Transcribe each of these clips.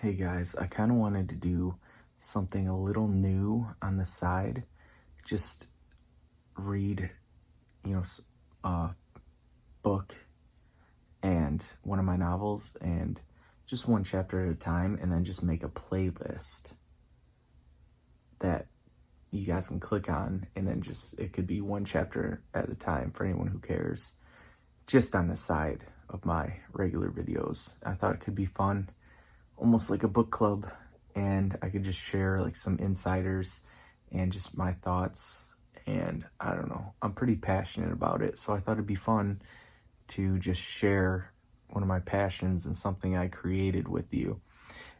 Hey guys, I kind of wanted to do something a little new on the side. Just read, a book and one of my novels, and just one chapter at a time, and then just make a playlist that you guys can click on, and then it could be one chapter at a time for anyone who cares, just on the side of my regular videos. I thought it could be fun, almost like a book club, and I could just share like some insiders and just my thoughts. And I don't know, I'm pretty passionate about it, so I thought it'd be fun to just share one of my passions and something I created with you.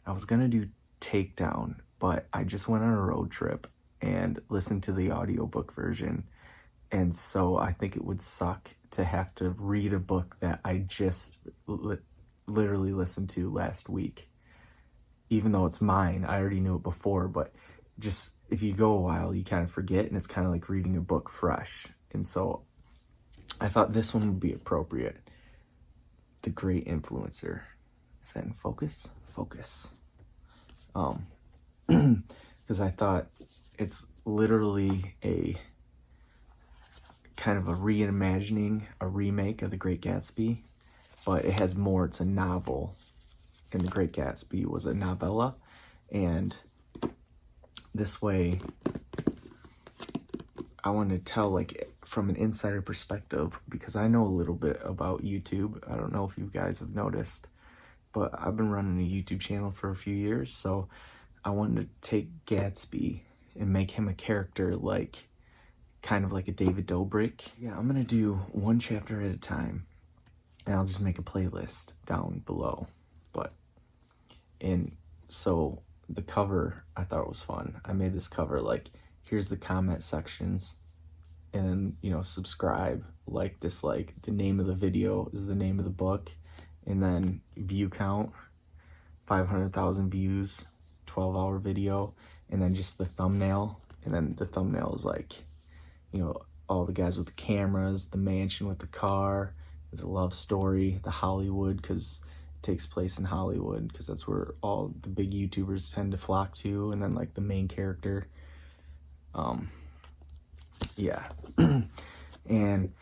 I was gonna do Takedown, but I just went on a road trip and listened to the audiobook version, and so I think it would suck to have to read a book that I just literally listened to last week. Even though it's mine, I already knew it before, but just if you go a while, you kind of forget, and it's kind of like reading a book fresh. And so I thought this one would be appropriate. The Great Influencer. Is that in focus? Focus. Because I thought it's literally a kind of a reimagining, a remake of The Great Gatsby, but it has more. It's a novel, and The Great Gatsby was a novella, and this way I want to tell like from an insider perspective, because I know a little bit about YouTube. I don't know if you guys have noticed, but I've been running a YouTube channel for a few years, so I wanted to take Gatsby and make him a character like kind of like a David Dobrik. Yeah, I'm gonna do one chapter at a time, and I'll just make a playlist down below. And so the cover, I thought was fun. I made this cover like, here's the comment sections, and then, subscribe, like, dislike. The name of the video is the name of the book, and then view count, 500,000 views, 12-hour video, and then just the thumbnail. And then the thumbnail is like, all the guys with the cameras, the mansion with the car, the love story, the Hollywood, because takes place in Hollywood, because that's where all the big YouTubers tend to flock to, and then like the main character. Yeah. And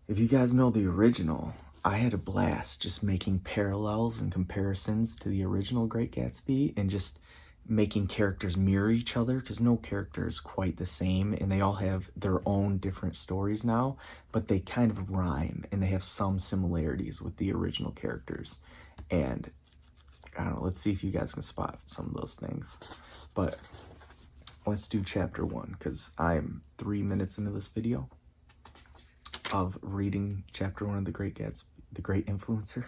if you guys know the original, I had a blast just making parallels and comparisons to the original Great Gatsby, and just making characters mirror each other, because no character is quite the same, and they all have their own different stories now, but they kind of rhyme, and they have some similarities with the original characters. And I don't know, let's see if you guys can spot some of those things. But let's do chapter 1, because I'm 3 minutes into this video of reading chapter 1 of The Great Gatsby, The Great Influencer,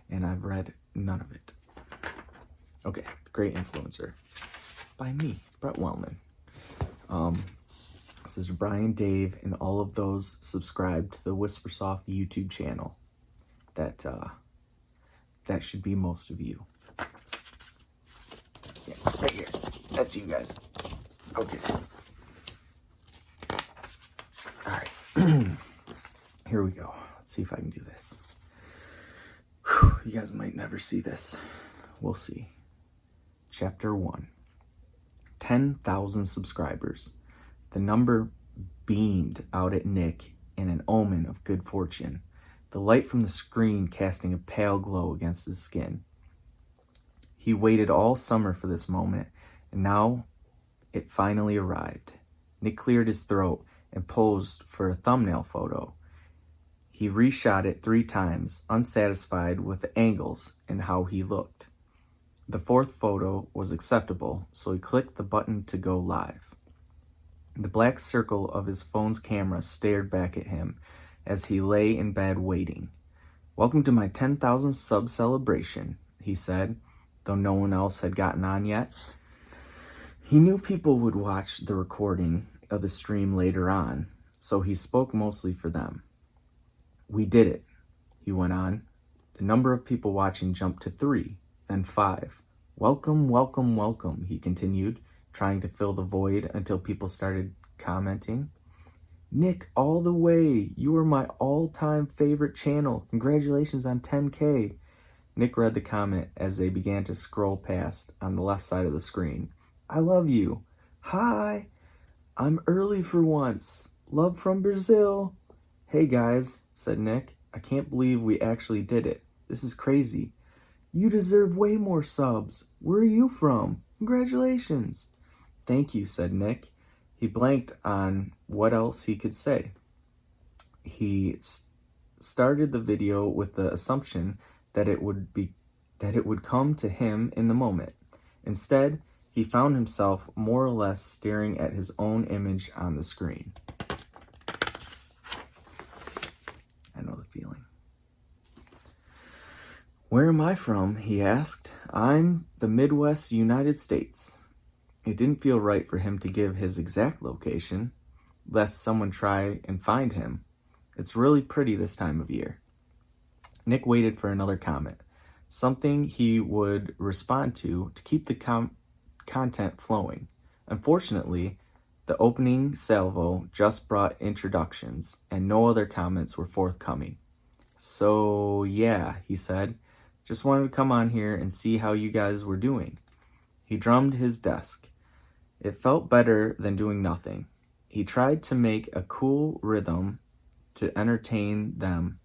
and I've read none of it. Okay, The Great Influencer by me, Brett Wellman. This is Brian, Dave, and all of those subscribed to the Whispersoft YouTube channel. That should be most of you. Yeah, right here. That's you guys. Okay. All right. Here we go. Let's see if I can do this. Whew, you guys might never see this. We'll see. Chapter 1. 10,000 subscribers. The number beamed out at Nick in an omen of good fortune, the light from the screen casting a pale glow against his skin. He waited all summer for this moment, and now it finally arrived. Nick cleared his throat and posed for a thumbnail photo. He reshot it 3 times, unsatisfied with the angles and how he looked. The 4th photo was acceptable, so he clicked the button to go live. The black circle of his phone's camera stared back at him as he lay in bed waiting. "Welcome to my 10,000 sub celebration," he said, though no one else had gotten on yet. He knew people would watch the recording of the stream later on, so he spoke mostly for them. "We did it," he went on. The number of people watching jumped to 3, then 5. "Welcome, welcome, welcome," he continued, trying to fill the void until people started commenting. "Nick, all the way. You are my all-time favorite channel. Congratulations on 10K. Nick read the comment as they began to scroll past on the left side of the screen. I love you. Hi. I'm early for once. Love from Brazil. Hey guys, said Nick. I can't believe we actually did it. This is crazy. You deserve way more subs. Where are you from? Congratulations. Thank you, said Nick. He blanked on what else he could say. He started the video with the assumption that it would come to him in the moment. Instead, he found himself more or less staring at his own image on the screen. I know the feeling. Where am I from? He asked. I'm the Midwest United States. It didn't feel right for him to give his exact location, lest someone try and find him. It's really pretty this time of year. Nick waited for another comment, something he would respond to keep the content flowing. Unfortunately, the opening salvo just brought introductions, and no other comments were forthcoming. So yeah, he said, just wanted to come on here and see how you guys were doing. He drummed his desk. It felt better than doing nothing. He tried to make a cool rhythm to entertain them.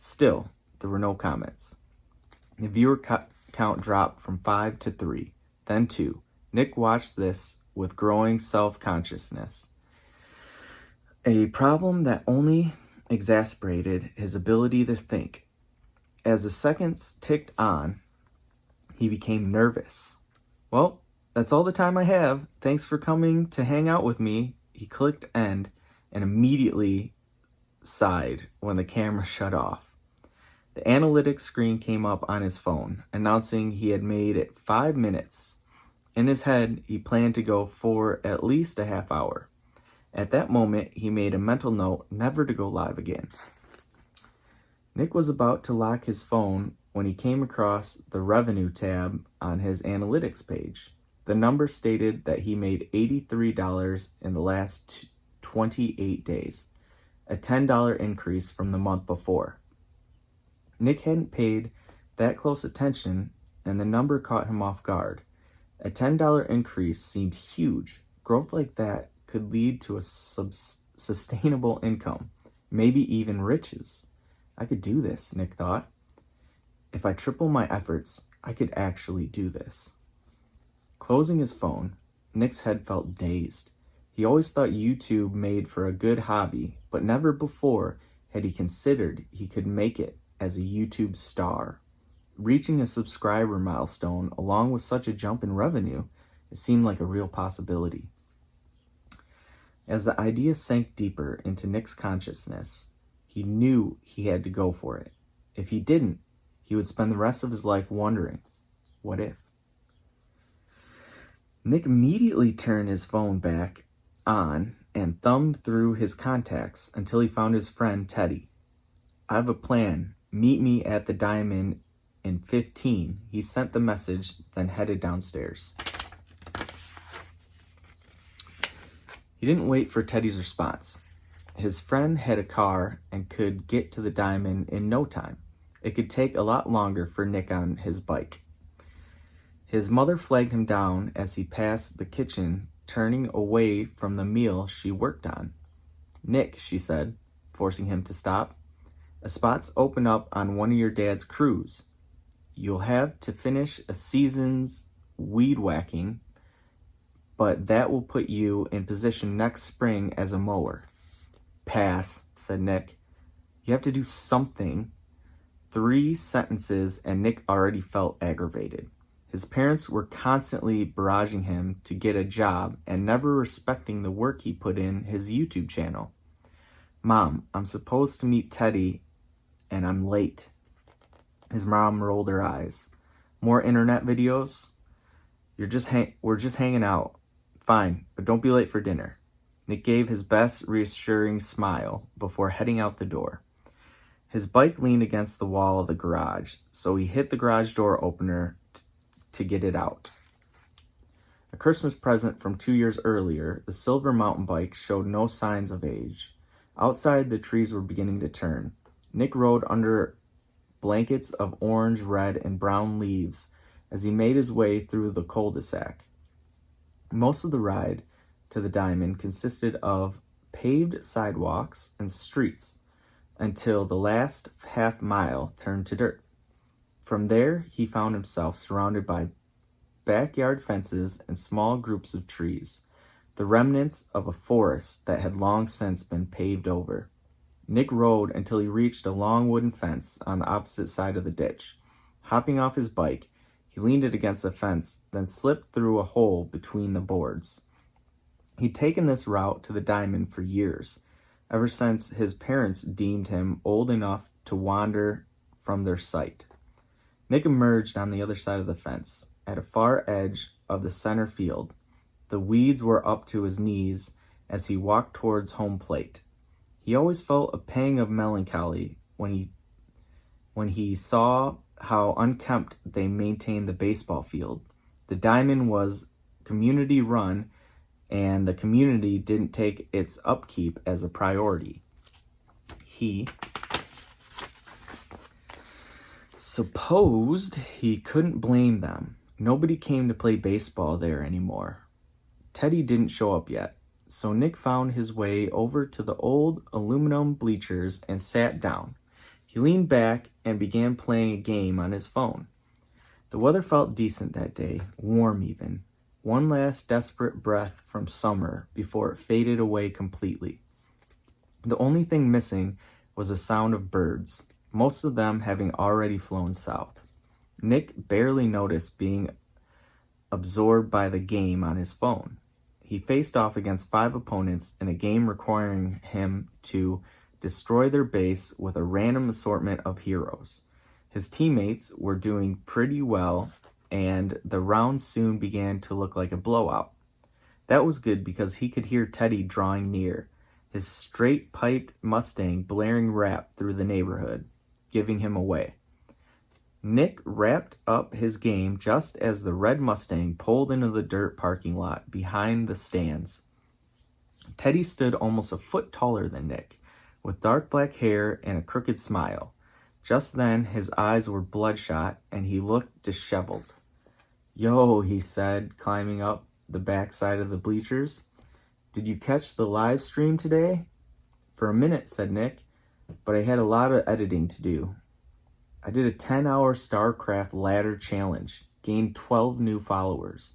Still, there were no comments. The viewer count dropped from 5 to 3, then 2. Nick watched this with growing self-consciousness, a problem that only exacerbated his ability to think. As the seconds ticked on, he became nervous. Well, that's all the time I have. Thanks for coming to hang out with me. He clicked end and immediately sighed when the camera shut off. The analytics screen came up on his phone, announcing he had made it 5 minutes. In his head, he planned to go for at least a half hour. At that moment, he made a mental note never to go live again. Nick was about to lock his phone when he came across the revenue tab on his analytics page. The number stated that he made $83 in the last 28 days, a $10 increase from the month before. Nick hadn't paid that close attention, and the number caught him off guard. A $10 increase seemed huge. Growth like that could lead to a sustainable income, maybe even riches. I could do this, Nick thought. If I triple my efforts, I could actually do this. Closing his phone, Nick's head felt dazed. He always thought YouTube made for a good hobby, but never before had he considered he could make it as a YouTube star. Reaching a subscriber milestone along with such a jump in revenue, it seemed like a real possibility. As the idea sank deeper into Nick's consciousness, he knew he had to go for it. If he didn't, he would spend the rest of his life wondering, what if? Nick immediately turned his phone back on and thumbed through his contacts until he found his friend Teddy. I have a plan. Meet me at the Diamond in 15. He sent the message, then headed downstairs. He didn't wait for Teddy's response. His friend had a car and could get to the Diamond in no time. It could take a lot longer for Nick on his bike. His mother flagged him down as he passed the kitchen, turning away from the meal she worked on. Nick, she said, forcing him to stop. A spot's open up on one of your dad's crews. You'll have to finish a season's weed whacking, but that will put you in position next spring as a mower. Pass, said Nick. You have to do something. 3 sentences and Nick already felt aggravated. His parents were constantly barraging him to get a job and never respecting the work he put in his YouTube channel. Mom, I'm supposed to meet Teddy and I'm late. His mom rolled her eyes. More internet videos? We're just hanging out. Fine, but don't be late for dinner. Nick gave his best reassuring smile before heading out the door. His bike leaned against the wall of the garage, so he hit the garage door opener to get it out. A Christmas present from 2 years earlier, the silver mountain bike showed no signs of age. Outside, the trees were beginning to turn. Nick rode under blankets of orange, red, and brown leaves as he made his way through the cul-de-sac. Most of the ride to the diamond consisted of paved sidewalks and streets until the last half mile turned to dirt. From there, he found himself surrounded by backyard fences and small groups of trees, the remnants of a forest that had long since been paved over. Nick rode until he reached a long wooden fence on the opposite side of the ditch. Hopping off his bike, he leaned it against the fence, then slipped through a hole between the boards. He'd taken this route to the diamond for years, ever since his parents deemed him old enough to wander from their sight. Nick emerged on the other side of the fence, at a far edge of the center field. The weeds were up to his knees as he walked towards home plate. He always felt a pang of melancholy when he saw how unkempt they maintained the baseball field. The diamond was community run, and the community didn't take its upkeep as a priority. He supposed he couldn't blame them. Nobody came to play baseball there anymore. Teddy didn't show up yet, so Nick found his way over to the old aluminum bleachers and sat down. He leaned back and began playing a game on his phone. The weather felt decent that day, warm even. One last desperate breath from summer before it faded away completely. The only thing missing was the sound of birds, most of them having already flown south. Nick barely noticed being absorbed by the game on his phone. He faced off against 5 opponents in a game requiring him to destroy their base with a random assortment of heroes. His teammates were doing pretty well, and the round soon began to look like a blowout. That was good because he could hear Teddy drawing near, his straight-piped Mustang blaring rap through the neighborhood, giving him away. Nick wrapped up his game just as the red Mustang pulled into the dirt parking lot behind the stands. Teddy stood almost a foot taller than Nick, with dark black hair and a crooked smile. Just then, his eyes were bloodshot, and he looked disheveled. "Yo," he said, climbing up the backside of the bleachers. "Did you catch the live stream today?" "For a minute," said Nick, "but I had a lot of editing to do. I did a 10-hour StarCraft ladder challenge, gained 12 new followers."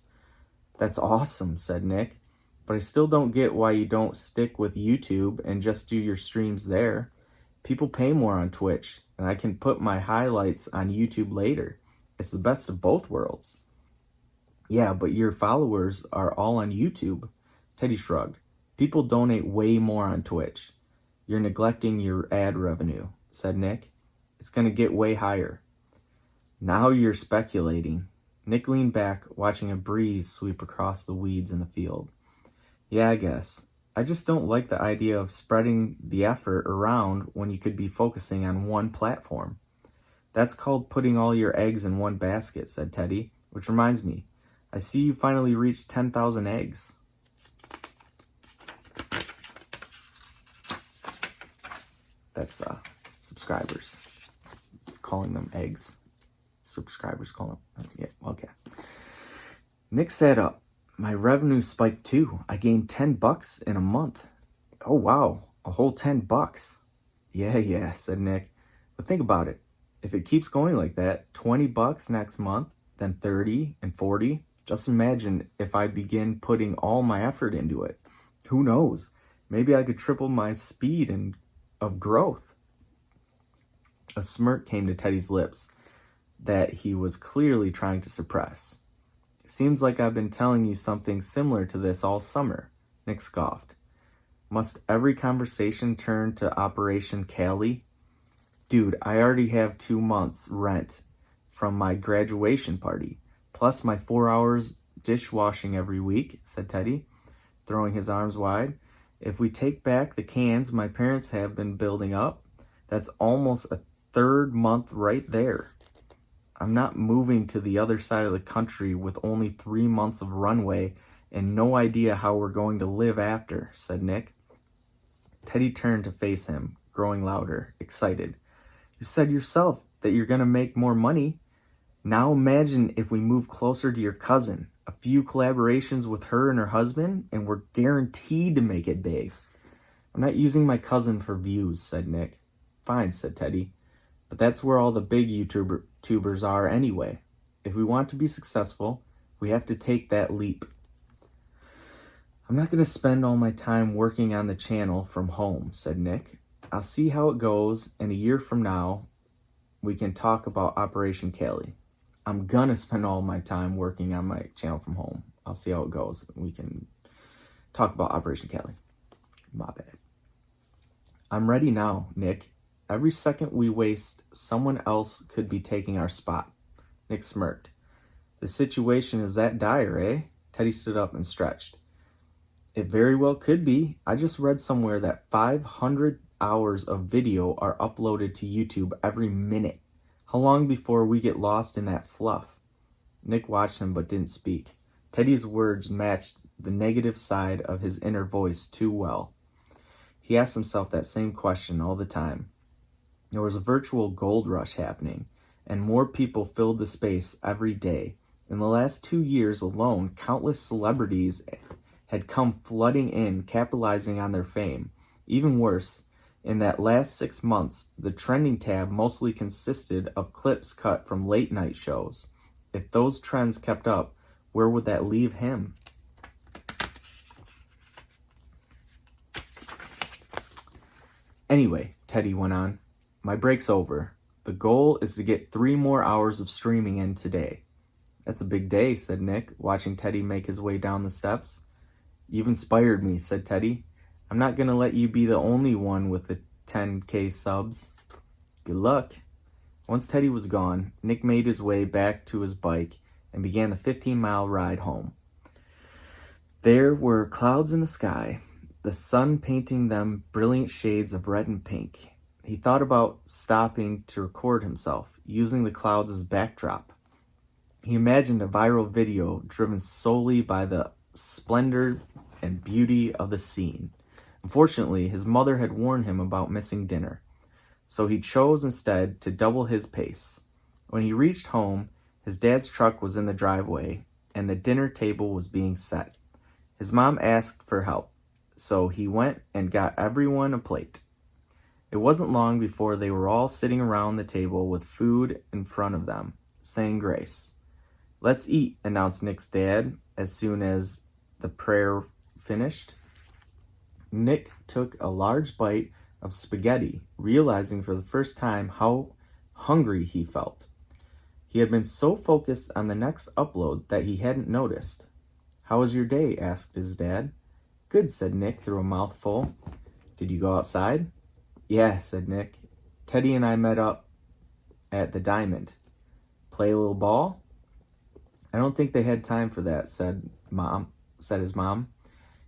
"That's awesome," said Nick, "but I still don't get why you don't stick with YouTube and just do your streams there. People pay more on Twitch, and I can put my highlights on YouTube later. It's the best of both worlds." "Yeah, but your followers are all on YouTube." Teddy shrugged. "People donate way more on Twitch. You're neglecting your ad revenue," said Nick. "It's going to get way higher." "Now you're speculating." Nick leaned back, watching a breeze sweep across the weeds in the field. "Yeah, I guess. I just don't like the idea of spreading the effort around when you could be focusing on one platform." "That's called putting all your eggs in one basket," said Teddy. "Which reminds me, I see you finally reached 10,000 eggs. That's subscribers. It's calling them eggs. Subscribers call them. Yeah, okay. Nick sat up. "My revenue spiked too. I gained $10 in a month." "Oh wow, a whole $10." Yeah, said Nick. "But think about it. If it keeps going like that, $20 next month, then 30 and 40. Just imagine if I begin putting all my effort into it. Who knows? Maybe I could triple my speed of growth." A smirk came to Teddy's lips that he was clearly trying to suppress. "Seems like I've been telling you something similar to this all summer," Nick scoffed. "Must every conversation turn to Operation Cali? Dude, I already have 2 months' rent from my graduation party, plus my 4 hours dishwashing every week," said Teddy, throwing his arms wide. "If we take back the cans my parents have been building up, that's almost a 3rd month right there. I'm not moving to the other side of the country with only 3 months of runway and no idea how we're going to live after," said Nick. Teddy turned to face him, growing louder, excited. "You said yourself that you're going to make more money. Now imagine if we move closer to your cousin. A few collaborations with her and her husband, and we're guaranteed to make it big. I'm not using my cousin for views, said Nick. Fine, said Teddy. But that's where all the big YouTubers are anyway. If we want to be successful, we have to take that leap. I'm not going to spend all my time working on the channel from home, said Nick. I'll see how it goes, and a year from now, we can talk about Operation Callie. I'm going to spend all my time working on my channel from home. I'll see how it goes. We can talk about Operation Callie. My bad. I'm ready now, Nick. Every second we waste, someone else could be taking our spot. Nick smirked. The situation is that dire, eh? Teddy stood up and stretched. It very well could be. I just read somewhere that 500 hours of video are uploaded to YouTube every minute. How long before we get lost in that fluff? Nick watched him but didn't speak. Teddy's words matched the negative side of his inner voice too well. He asked himself that same question all the time. There was a virtual gold rush happening, and more people filled the space every day. In the last 2 years alone, countless celebrities had come flooding in, capitalizing on their fame. Even worse, in that last 6 months, the trending tab mostly consisted of clips cut from late night shows. If those trends kept up, where would that leave him? Anyway, Teddy went on, my break's over. The goal is to get 3 more hours of streaming in today. That's a big day, said Nick, watching Teddy make his way down the steps. You've inspired me, said Teddy. I'm not going to let you be the only one with the 10K subs. Good luck. Once Teddy was gone, Nick made his way back to his bike and began the 15-mile ride home. There were clouds in the sky, the sun painting them brilliant shades of red and pink. He thought about stopping to record himself, using the clouds as backdrop. He imagined a viral video driven solely by the splendor and beauty of the scene. Unfortunately, his mother had warned him about missing dinner, so he chose instead to double his pace. When he reached home, his dad's truck was in the driveway, and the dinner table was being set. His mom asked for help, so he went and got everyone a plate. It wasn't long before they were all sitting around the table with food in front of them, saying grace. Let's eat, announced Nick's dad as soon as the prayer finished. Nick took a large bite of spaghetti, realizing for the first time how hungry he felt. He had been so focused on the next upload that he hadn't noticed. How was your day? Asked his dad. Good, said Nick through a mouthful. Did you go outside? Yeah, said Nick. Teddy and I met up at the Diamond. Play a little ball? I don't think they had time for that, said his mom.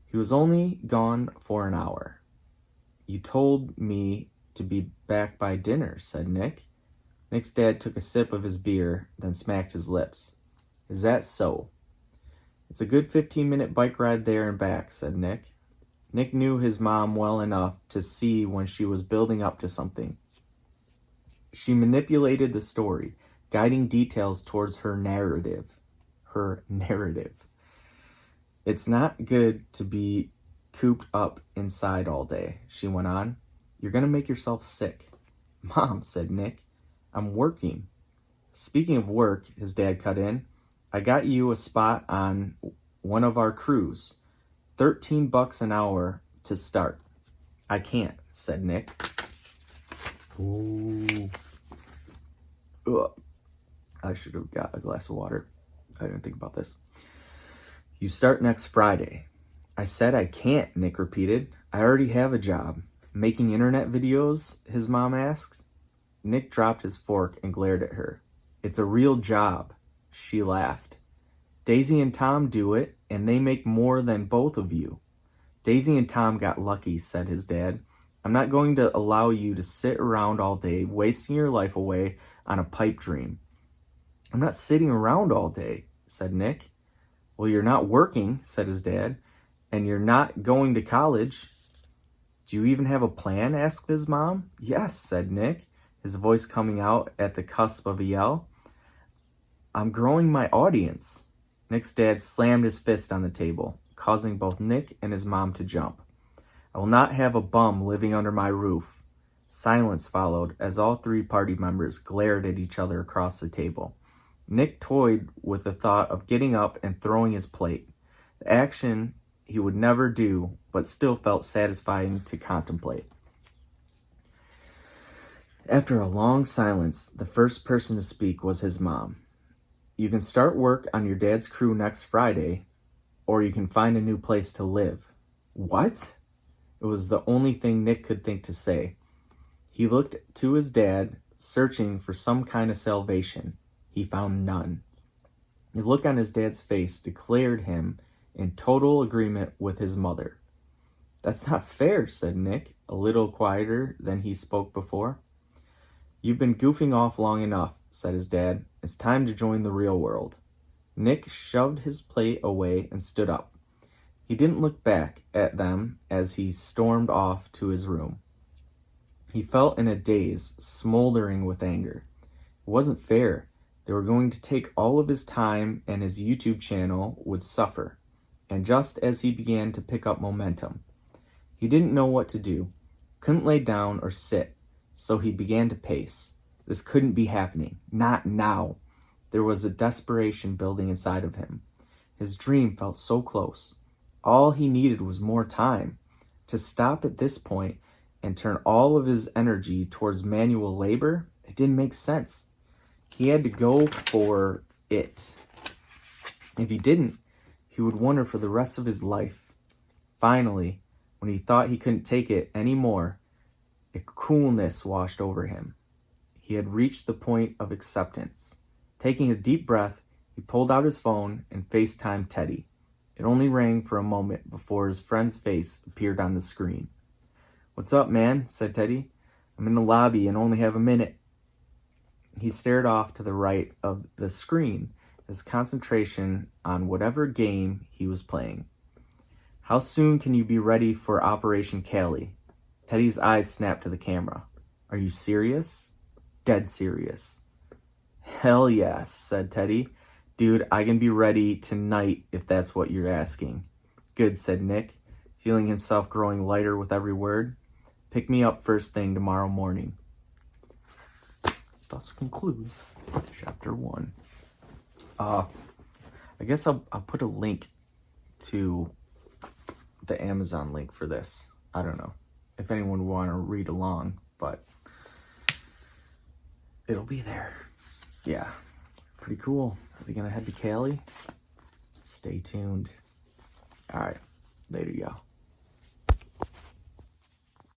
He was only gone for an hour. You told me to be back by dinner, said Nick. Nick's dad took a sip of his beer, then smacked his lips. Is that so? It's a good 15-minute bike ride there and back, said Nick. Nick knew his mom well enough to see when she was building up to something. She manipulated the story, guiding details towards her narrative. It's not good to be cooped up inside all day, she went on. You're going to make yourself sick. Mom, said Nick, I'm working. Speaking of work, his dad cut in, I got you a spot on one of our crews. $13 an hour to start. I can't, said Nick. Ooh. Ugh. I should have got a glass of water. I didn't think about this. You start next Friday. I said I can't, Nick repeated. I already have a job. Making internet videos? His mom asked. Nick dropped his fork and glared at her. It's a real job. She laughed. Daisy and Tom do it, and they make more than both of you. Daisy and Tom got lucky, said his dad. I'm not going to allow you to sit around all day, wasting your life away on a pipe dream. I'm not sitting around all day, said Nick. Well, you're not working, said his dad, and you're not going to college. Do you even have a plan? Asked his mom. Yes, said Nick. his voice coming out at the cusp of a yell. I'm growing my audience. Nick's dad slammed his fist on the table, causing both Nick and his mom to jump. I will not have a bum living under my roof. Silence followed as all three party members glared at each other across the table. Nick toyed with the thought of getting up and throwing his plate. The action he would never do, but still felt satisfying to contemplate. After a long silence, the first person to speak was his mom. You can start work on your dad's crew next Friday, or you can find a new place to live. What? It was the only thing Nick could think to say. He looked to his dad, searching for some kind of salvation. He found none. The look on his dad's face declared him in total agreement with his mother. That's not fair, said Nick, a little quieter than he spoke before. You've been goofing off long enough, said his dad. It's time to join the real world. Nick shoved his plate away and stood up. He didn't look back at them as he stormed off to his room. He felt in a daze, smoldering with anger. It wasn't fair. They were going to take all of his time and his YouTube channel would suffer. And just as he began to pick up momentum, he didn't know what to do, couldn't lay down or sit, so he began to pace. This couldn't be happening. Not now. There was a desperation building inside of him. His dream felt so close. All he needed was more time. To stop at this point and turn all of his energy towards manual labor, it didn't make sense. He had to go for it. If he didn't, he would wonder for the rest of his life. Finally, when he thought he couldn't take it anymore, a coolness washed over him. He had reached the point of acceptance. Taking a deep breath, he pulled out his phone and FaceTimed Teddy. It only rang for a moment before his friend's face appeared on the screen. What's up, man? Said Teddy. I'm in the lobby and only have a minute. He stared off to the right of the screen, his concentration on whatever game he was playing. How soon can you be ready for Operation Callie? Teddy's eyes snapped to the camera. Are you serious? Dead serious. Hell yes, said Teddy. Dude, I can be ready tonight if that's what you're asking. Good, said Nick, feeling himself growing lighter with every word. Pick me up first thing tomorrow morning. Thus concludes chapter 1. I guess I'll put a link to the Amazon link for this. I don't know if anyone would want to read along, but it'll be there. Yeah, pretty cool. Are we gonna head to Callie? Stay tuned. All right, later, y'all.